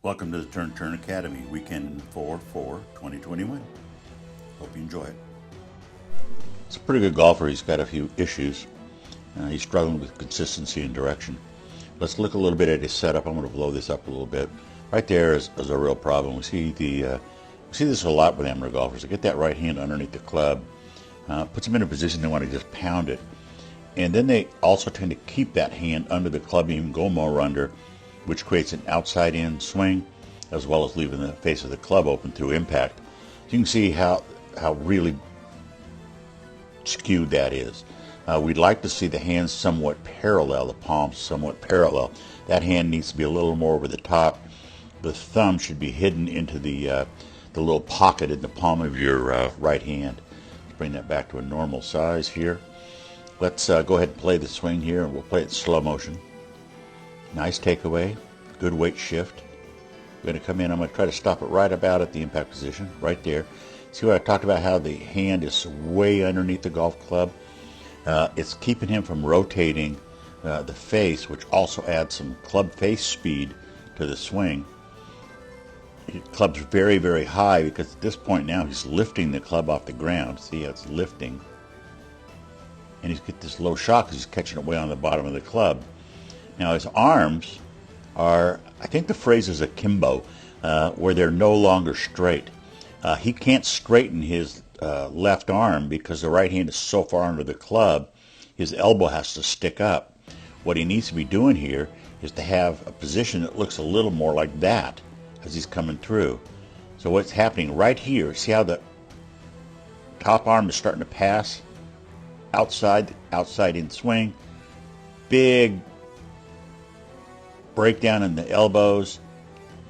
Welcome to the Turn Academy, weekend 4/4/2021. Hope you enjoy it. It's a pretty good golfer. He's got a few issues. He's struggling with consistency and direction. Let's look a little bit at his setup. I'm going to blow this up a little bit. Right there is a real problem. We see this a lot with amateur golfers. They get that right hand underneath the club, puts them in a position they want to just pound it, and then they also tend to keep that hand under the club, even go more under, which creates an outside-in swing, as well as leaving the face of the club open through impact. You can see how really skewed that is. We'd like to see the hands somewhat parallel, the palms somewhat parallel. That hand needs to be a little more over the top. The thumb should be hidden into the little pocket in the palm of your right hand. Let's bring that back to a normal size here. Let's go ahead and play the swing here, and we'll play it in slow motion. Nice takeaway, good weight shift. We're going to come in, I'm going to try to stop it right about at the impact position, right there. See what I talked about, how the hand is way underneath the golf club? It's keeping him from rotating the face, which also adds some club face speed to the swing. The club's very, very high because at this point now he's lifting the club off the ground. See how it's lifting? And he's got this low shot because he's catching it way on the bottom of the club. Now his arms are, I think the phrase is akimbo, where they're no longer straight. He can't straighten his left arm because the right hand is so far under the club, his elbow has to stick up. What he needs to be doing here is to have a position that looks a little more like that as he's coming through. So what's happening right here, see how the top arm is starting to pass outside in swing, big breakdown in the elbows.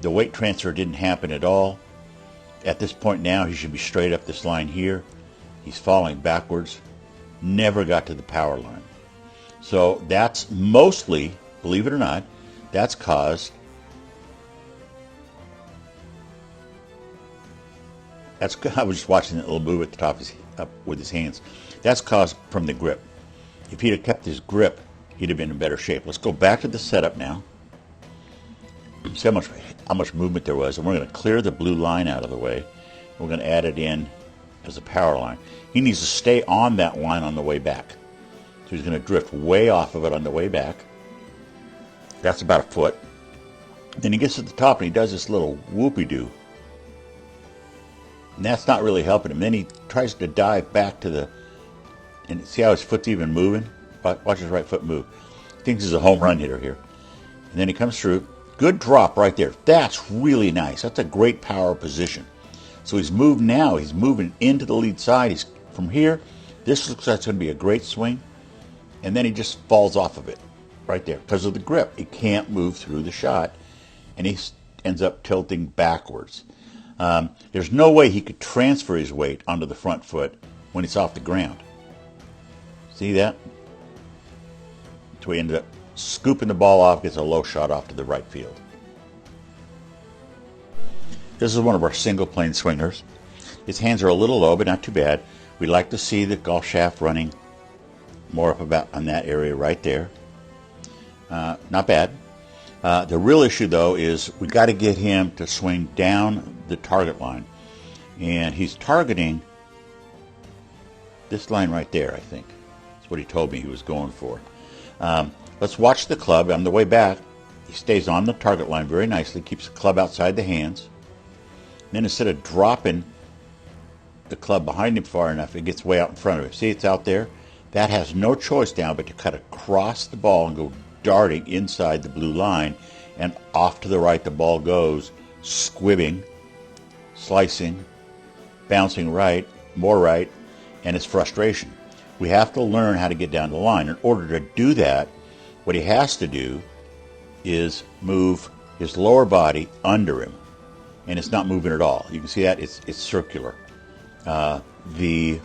The weight transfer didn't happen at all. At this point now, he should be straight up this line here. He's falling backwards. Never got to the power line. So that's mostly, believe it or not, that's caused. I was just watching that little move at the top up with his hands. That's caused from the grip. If he'd have kept his grip, he'd have been in better shape. Let's go back to the setup now. See how much movement there was, and we're going to clear the blue line out of the way. We're going to add it in as a power line. He needs to stay on that line on the way back. So he's going to drift way off of it on the way back. That's about a foot. Then he gets to the top and he does this little whoopie-doo. And that's not really helping him. Then he tries to dive back to the, and see how his foot's even moving? Watch his right foot move. He thinks he's a home run hitter here. And then he comes through. Good drop right there. That's really nice. That's a great power position. So he's moved now. He's moving into the lead side. He's from here. This looks like it's going to be a great swing. And then he just falls off of it right there because of the grip. He can't move through the shot. And he ends up tilting backwards. There's no way he could transfer his weight onto the front foot when it's off the ground. See that? So he ended up scooping the ball off, gets a low shot off to the right field. This is one of our single plane swingers. His hands are a little low, but not too bad. We like to see the golf shaft running more up about on that area right there. Not bad. The real issue, though, is we got to get him to swing down the target line. And he's targeting this line right there, I think. That's what he told me he was going for. Let's watch the club. On the way back, he stays on the target line very nicely, keeps the club outside the hands. And then instead of dropping the club behind him far enough, it gets way out in front of him. See, it's out there? That has no choice now but to cut across the ball and go darting inside the blue line, and off to the right the ball goes, squibbing, slicing, bouncing right, more right, and it's frustration. We have to learn how to get down the line. In order to do that, what he has to do is move his lower body under him, and it's not moving at all. You can see that it's circular. The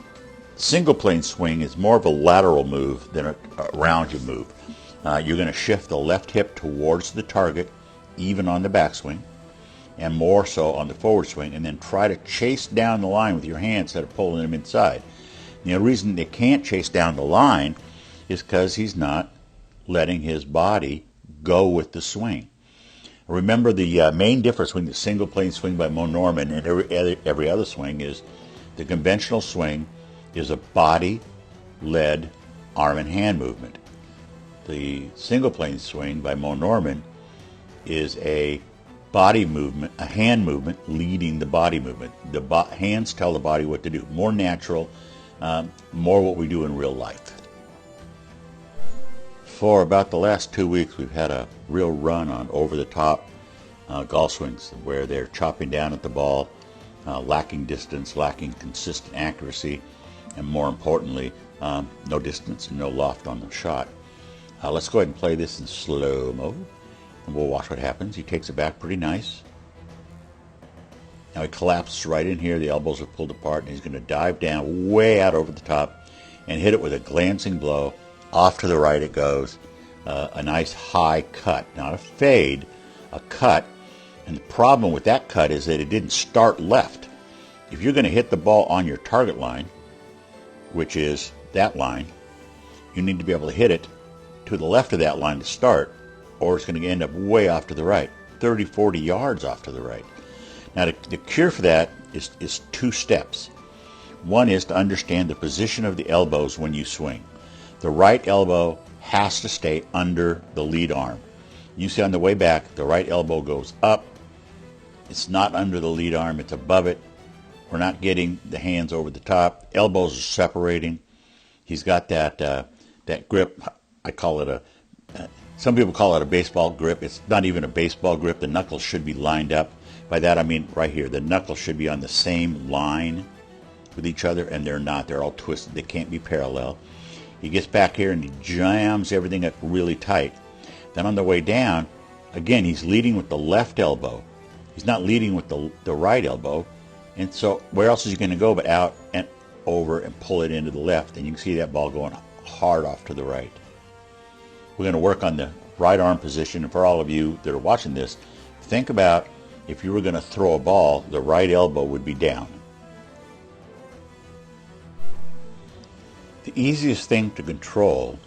single plane swing is more of a lateral move than a round you move. You're going to shift the left hip towards the target, even on the backswing, and more so on the forward swing, and then try to chase down the line with your hand instead of pulling him inside. And the reason they can't chase down the line is because he's not letting his body go with the swing. Remember, the main difference between the single plane swing by Mo Norman and every other swing is the conventional swing is a body-led arm and hand movement. The single plane swing by Mo Norman is a body movement, a hand movement leading the body movement. The hands tell the body what to do. More natural, more what we do in real life. For about the last 2 weeks, we've had a real run on over-the-top golf swings where they're chopping down at the ball, lacking distance, lacking consistent accuracy, and more importantly, no distance and no loft on the shot. Let's go ahead and play this in slow-mo, and we'll watch what happens. He takes it back pretty nice. Now he collapses right in here. The elbows are pulled apart, and he's going to dive down way out over the top and hit it with a glancing blow. Off to the right it goes. A nice high cut, not a fade, a cut. And the problem with that cut is that it didn't start left. If you're going to hit the ball on your target line, which is that line, you need to be able to hit it to the left of that line to start, or it's going to end up way off to the right, 30, 40 yards off to the right. Now, the cure for that is 2 steps. One is to understand the position of the elbows when you swing. The right elbow has to stay under the lead arm. You see on the way back, the right elbow goes up. It's not under the lead arm, it's above it. We're not getting the hands over the top. Elbows are separating. He's got that grip. I call it some people call it a baseball grip. It's not even a baseball grip. The knuckles should be lined up. By that I mean right here. The knuckles should be on the same line with each other, and they're not. They're all twisted. They can't be parallel. He gets back here and he jams everything up really tight. Then on the way down, again, he's leading with the left elbow. He's not leading with the right elbow. And so where else is he going to go but out and over and pull it into the left? And you can see that ball going hard off to the right. We're going to work on the right arm position. And for all of you that are watching this, think about if you were going to throw a ball, the right elbow would be down. The easiest thing to control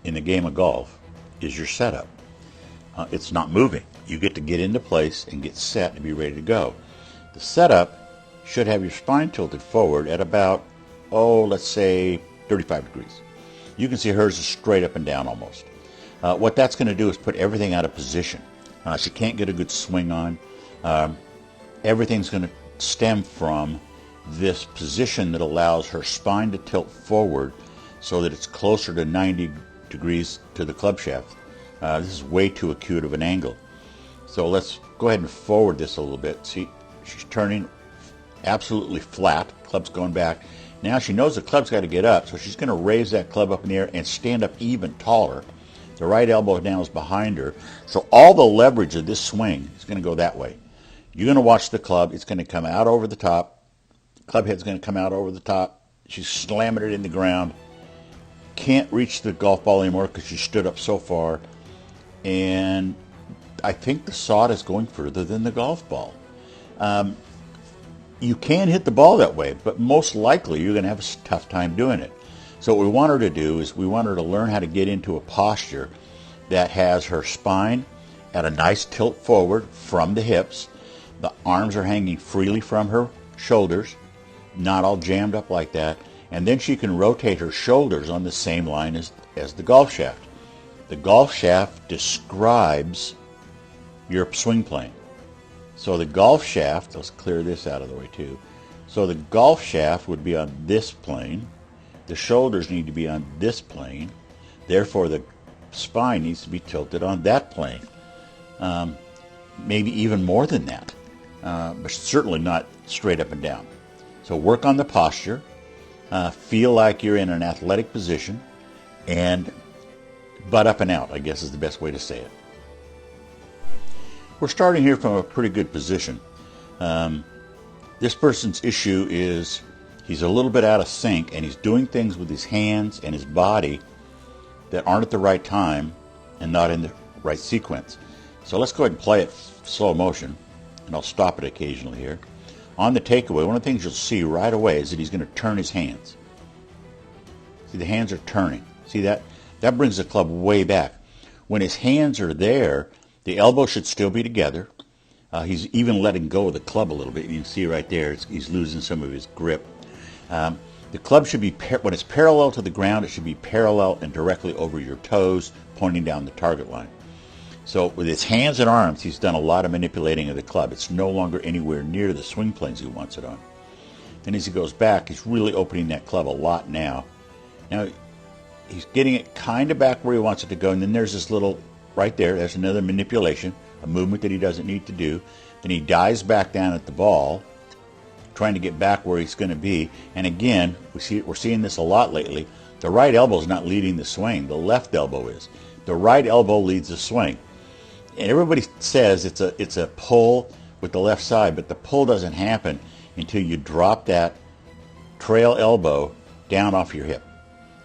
in the game of golf is your setup. It's not moving. You get to get into place and get set and be ready to go. The setup should have your spine tilted forward at about, let's say 35 degrees. You can see hers is straight up and down almost. What that's going to do is put everything out of position. She can't get a good swing on. Everything's going to stem from this position that allows her spine to tilt forward so that it's closer to 90 degrees to the club shaft. This is way too acute of an angle. So let's go ahead and forward this a little bit. See, she's turning absolutely flat. Club's going back. Now she knows the club's got to get up, so she's going to raise that club up in the air and stand up even taller. The right elbow now is behind her. So all the leverage of this swing is going to go that way. You're going to watch the club. It's going to come out over the top. Club head's going to come out over the top. She's slamming it in the ground. Can't reach the golf ball anymore because she stood up so far. And I think the sod is going further than the golf ball. You can hit the ball that way, but most likely you're going to have a tough time doing it. So what we want her to do is we want her to learn how to get into a posture that has her spine at a nice tilt forward from the hips. The arms are hanging freely from her shoulders, not all jammed up like that. And then she can rotate her shoulders on the same line as the golf shaft. The golf shaft describes your swing plane. So the golf shaft, let's clear this out of the way too. So the golf shaft would be on this plane. The shoulders need to be on this plane. Therefore, the spine needs to be tilted on that plane. Maybe even more than that, but certainly not straight up and down. So work on the posture. Feel like you're in an athletic position, and butt up and out, I guess is the best way to say it. We're starting here from a pretty good position. This person's issue is he's a little bit out of sync, and he's doing things with his hands and his body that aren't at the right time and not in the right sequence. So let's go ahead and play it slow motion, and I'll stop it occasionally here. On the takeaway, one of the things you'll see right away is that he's going to turn his hands. See, the hands are turning. See that? That brings the club way back. When his hands are there, The elbow should still be together. He's even letting go of the club a little bit. You can see right there, he's losing some of his grip. The club should be, when it's parallel to the ground, it should be parallel and directly over your toes, pointing down the target line. So with his hands and arms, he's done a lot of manipulating of the club. It's no longer anywhere near the swing planes he wants it on. Then as he goes back, he's really opening that club a lot now. Now, he's getting it kind of back where he wants it to go, and then there's this little, right there, there's another manipulation, a movement that he doesn't need to do. Then he dives back down at the ball, trying to get back where he's going to be. And again, we're seeing this a lot lately. The right elbow is not leading the swing. The left elbow is. The right elbow leads the swing. And everybody says it's a pull with the left side, but the pull doesn't happen until you drop that trail elbow down off your hip.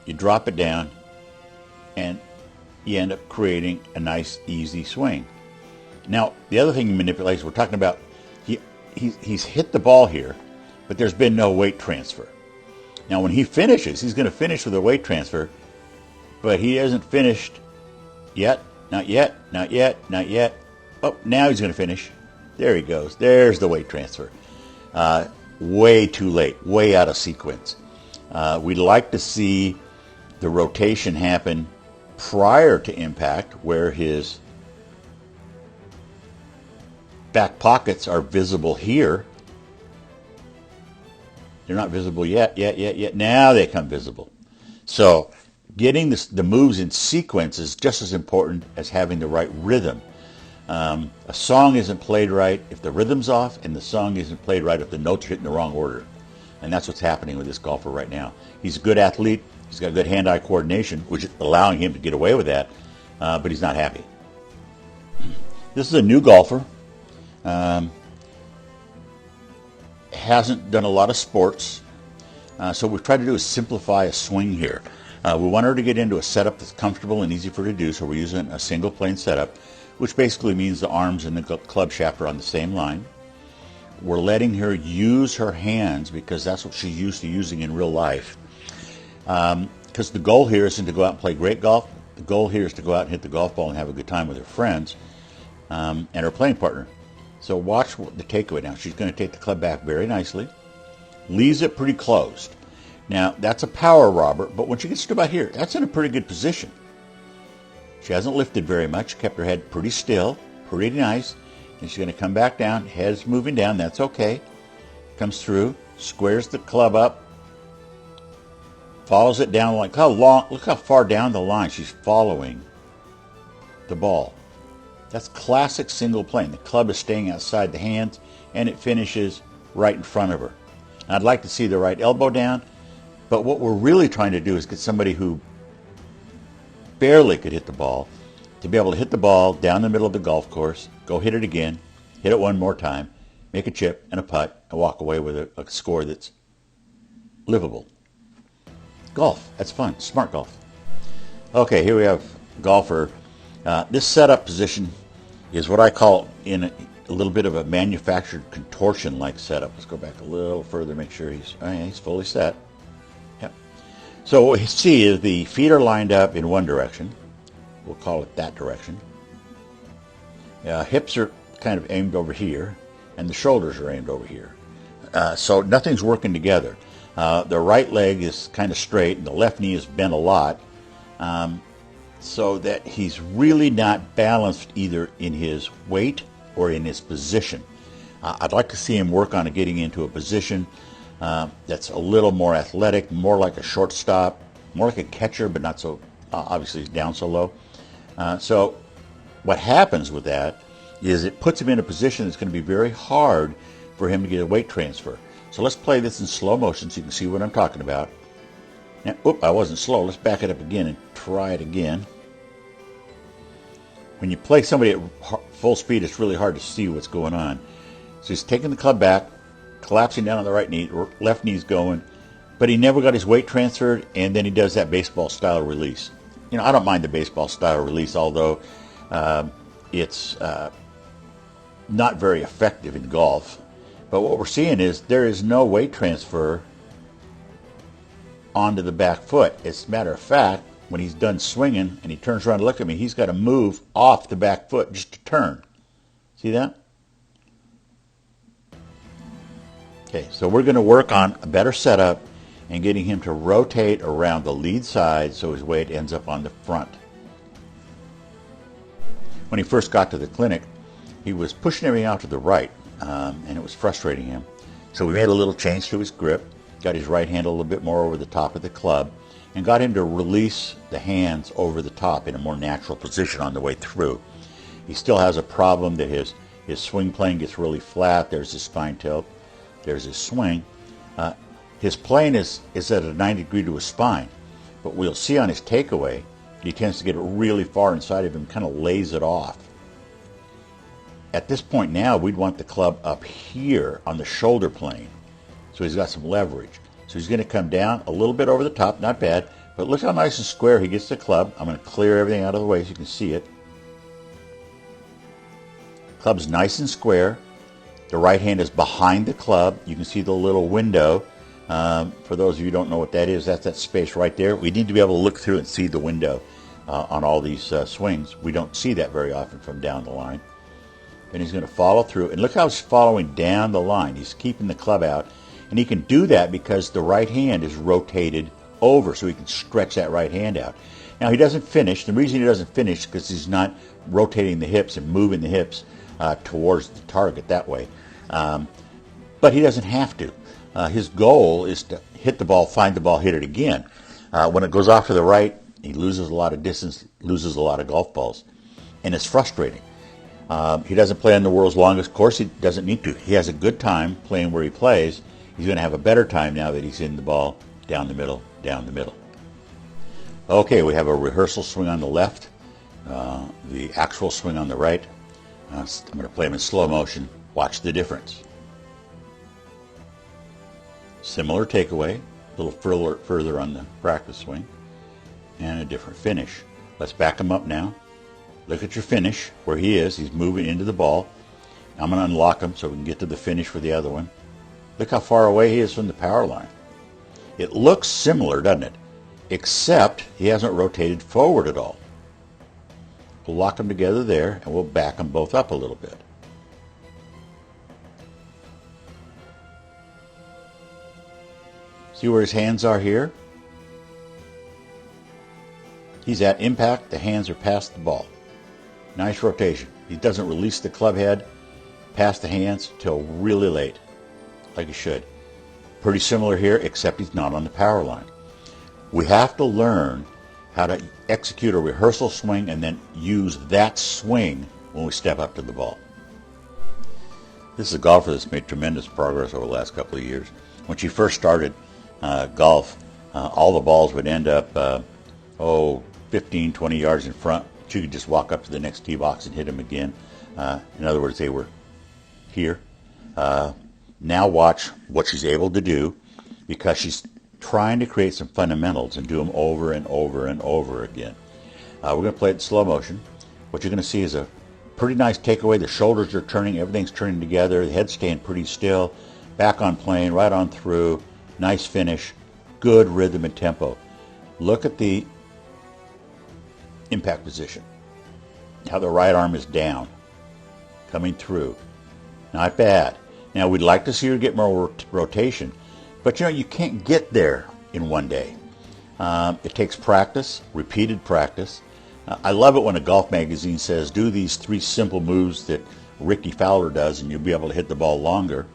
You drop it down, and you end up creating a nice, easy swing. Now, the other thing he manipulates, we're talking about, he's hit the ball here, but there's been no weight transfer. Now, when he finishes, he's going to finish with a weight transfer, but he hasn't finished yet. Not yet, not yet, not yet. Oh, now he's going to finish. There he goes. There's the weight transfer. Way too late, way out of sequence. We'd like to see the rotation happen prior to impact, where his back pockets are visible here. They're not visible yet. Now they come visible. So getting the moves in sequence is just as important as having the right rhythm. A song isn't played right if the rhythm's off, and the song isn't played right if the notes are hit in the wrong order. And that's what's happening with this golfer right now. He's a good athlete. He's got good hand-eye coordination, which is allowing him to get away with that, but he's not happy. This is a new golfer. Hasn't done a lot of sports, so what we've tried to do is simplify a swing here. We want her to get into a setup that's comfortable and easy for her to do, so we're using a single plane setup, which basically means the arms and the club shaft are on the same line. We're letting her use her hands because that's what she's used to using in real life. Because the goal here isn't to go out and play great golf. The goal here is to go out and hit the golf ball and have a good time with her friends and her playing partner. So watch the takeaway now. She's going to take the club back very nicely, leaves it pretty closed. Now, that's a power robber, but when she gets to about here, that's in a pretty good position. She hasn't lifted very much, kept her head pretty still, pretty nice. And she's going to come back down, head's moving down, that's okay. Comes through, squares the club up, follows it down. Like look how far down the line she's following the ball. That's classic single plane. The club is staying outside the hands, and it finishes right in front of her. And I'd like to see the right elbow down, but what we're really trying to do is get somebody who barely could hit the ball to be able to hit the ball down the middle of the golf course, go hit it again, hit it one more time, make a chip and a putt, and walk away with a score that's livable. Golf, that's fun, smart golf. Okay, here we have golfer. This setup position is what I call in a little bit of a manufactured contortion-like setup. Let's go back a little further, make sure he's fully set. Yep. So what we see is the feet are lined up in one direction. We'll call it that direction. Hips are kind of aimed over here, and the shoulders are aimed over here. So nothing's working together. The right leg is kind of straight, and the left knee is bent a lot, so that he's really not balanced either in his weight or in his position. I'd like to see him work on getting into a position that's a little more athletic, more like a shortstop, more like a catcher, but not so, obviously he's down so low. So what happens with that is it puts him in a position that's going to be very hard for him to get a weight transfer. So let's play this in slow motion so you can see what I'm talking about. Now, I wasn't slow. Let's back it up again and try it again. When you play somebody at full speed, it's really hard to see what's going on. So he's taking the club back, collapsing down on the right knee, left knee's going, but he never got his weight transferred, and then he does that baseball style release. You know, I don't mind the baseball style release, although it's not very effective in golf. But what we're seeing is there is no weight transfer onto the back foot. As a matter of fact, when he's done swinging and he turns around to look at me, he's got to move off the back foot just to turn. See that? Okay, so we're going to work on a better setup and getting him to rotate around the lead side so his weight ends up on the front. When he first got to the clinic, he was pushing everything out to the right, and it was frustrating him. So we made a little change to his grip, got his right hand a little bit more over the top of the club, and got him to release the hands over the top in a more natural position on the way through. He still has a problem that his swing plane gets really flat. There's his spine tilt. There's his swing. His plane is at a 90 degree to his spine, but we'll see on his takeaway, he tends to get it really far inside of him, kind of lays it off. At this point now, we'd want the club up here on the shoulder plane, so he's got some leverage. So he's going to come down a little bit over the top, not bad, but look how nice and square he gets the club. I'm going to clear everything out of the way so you can see it. Club's nice and square. The right hand is behind the club. You can see the little window. For those of you who don't know what that is, that's that space right there. We need to be able to look through and see the window on all these swings. We don't see that very often from down the line. Then he's going to follow through. And look how he's following down the line. He's keeping the club out. And he can do that because the right hand is rotated over, so he can stretch that right hand out. Now, he doesn't finish. The reason he doesn't finish is because he's not rotating the hips and moving the hips towards the target that way. But he doesn't have to. His goal is to hit the ball, find the ball, hit it again. When it goes off to the right, he loses a lot of distance, loses a lot of golf balls. And it's frustrating. He doesn't play on the world's longest course. He doesn't need to. He has a good time playing where he plays. He's going to have a better time now that he's in the ball down the middle, down the middle. Okay, we have a rehearsal swing on the left, the actual swing on the right. I'm going to play him in slow motion. Watch the difference. Similar takeaway, a little further on the practice swing, and a different finish. Let's back him up now. Look at your finish, where he is. He's moving into the ball. I'm going to unlock him so we can get to the finish for the other one. Look how far away he is from the power line. It looks similar, doesn't it? Except he hasn't rotated forward at all. We'll lock them together there, and we'll back them both up a little bit. See where his hands are here? He's at impact. The hands are past the ball. Nice rotation. He doesn't release the club head past the hands till really late, like he should. Pretty similar here, except he's not on the power line. We have to learn how to execute a rehearsal swing and then use that swing when we step up to the ball. This is a golfer that's made tremendous progress over the last couple of years. When she first started golf, all the balls would end up 15, 20 yards in front. She could just walk up to the next tee box and hit them again. In other words, they were here. Now watch what she's able to do, because she's trying to create some fundamentals and do them over and over and over again. We're going to play it in slow motion. What you're going to see is a pretty nice takeaway. The shoulders are turning, everything's turning together, the head's staying pretty still, back on plane, right on through, nice finish, good rhythm and tempo. Look at the impact position, how the right arm is down, coming through. Not bad. Now, we'd like to see her get more rotation, but you can't get there in one day. It takes practice, repeated practice. I love it when a golf magazine says, do these 3 simple moves that Ricky Fowler does and you'll be able to hit the ball longer.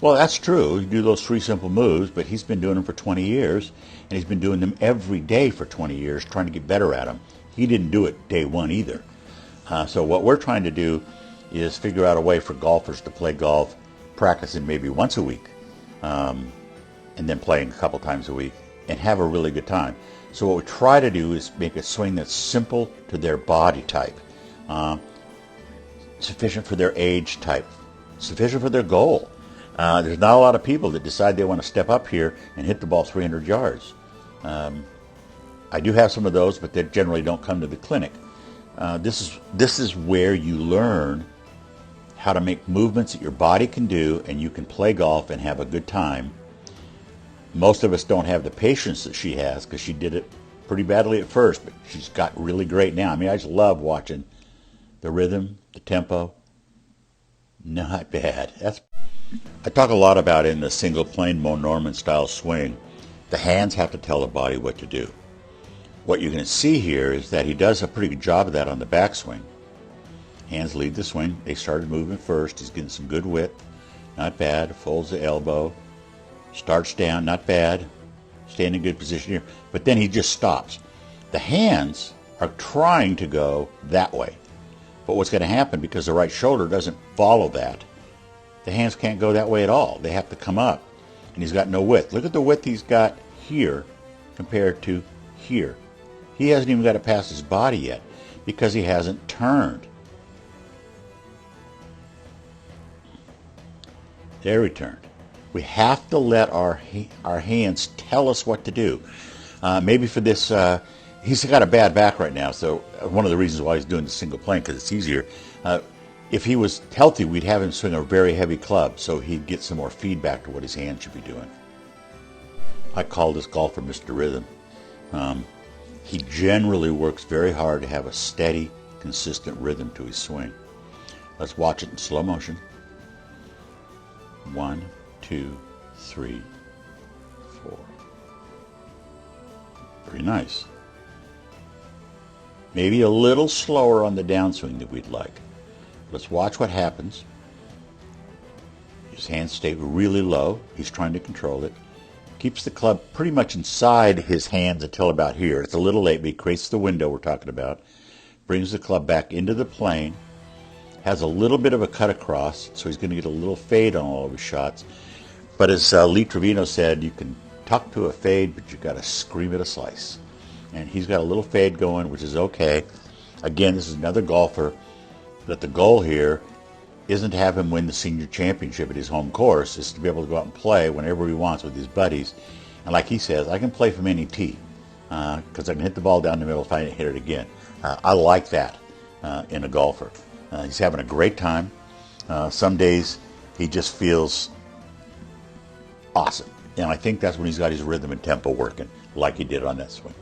Well, that's true. You do those 3 simple moves, but he's been doing them for 20 years, and he's been doing them every day for 20 years, trying to get better at them. He didn't do it day one either. So what we're trying to do is figure out a way for golfers to play golf, practicing maybe once a week, and then playing a couple times a week, and have a really good time. So what we try to do is make a swing that's simple to their body type, sufficient for their age type, sufficient for their goal. There's not a lot of people that decide they want to step up here and hit the ball 300 yards. I do have some of those, but they generally don't come to the clinic. This is where you learn how to make movements that your body can do, and you can play golf and have a good time. Most of us don't have the patience that she has, because she did it pretty badly at first, but she's got really great now. I mean, I just love watching the rhythm, the tempo. Not bad. I talk a lot about in the single plane Mo Norman style swing, the hands have to tell the body what to do. What you're going to see here is that he does a pretty good job of that on the backswing. Hands lead the swing. They started moving first. He's getting some good width. Not bad. Folds the elbow. Starts down. Not bad. Staying in good position here. But then he just stops. The hands are trying to go that way. But what's going to happen, because the right shoulder doesn't follow that, the hands can't go that way at all. They have to come up. And he's got no width. Look at the width he's got here compared to here. He hasn't even got it past his body yet because he hasn't turned. There he turned. We have to let our hands tell us what to do. Maybe for this, he's got a bad back right now, so one of the reasons why he's doing the single plane, because it's easier. If he was healthy, we'd have him swing a very heavy club, so he'd get some more feedback to what his hand should be doing. I call this golfer Mr. Rhythm. He generally works very hard to have a steady, consistent rhythm to his swing. Let's watch it in slow motion. 1, 2, 3, 4. Very nice. Maybe a little slower on the downswing than we'd like. Let's watch what happens. His hands stay really low. He's trying to control it. Keeps the club pretty much inside his hands until about here. It's a little late, but he creates the window we're talking about. Brings the club back into the plane. Has a little bit of a cut across, so he's going to get a little fade on all of his shots. But as Lee Trevino said, you can talk to a fade, but you've got to scream at a slice. And he's got a little fade going, which is okay. Again, this is another golfer that the goal here isn't to have him win the senior championship at his home course. It's to be able to go out and play whenever he wants with his buddies. And like he says, I can play from any tee because I can hit the ball down the middle if I hit it again. I like that in a golfer. He's having a great time. Some days he just feels awesome. And I think that's when he's got his rhythm and tempo working like he did on that swing.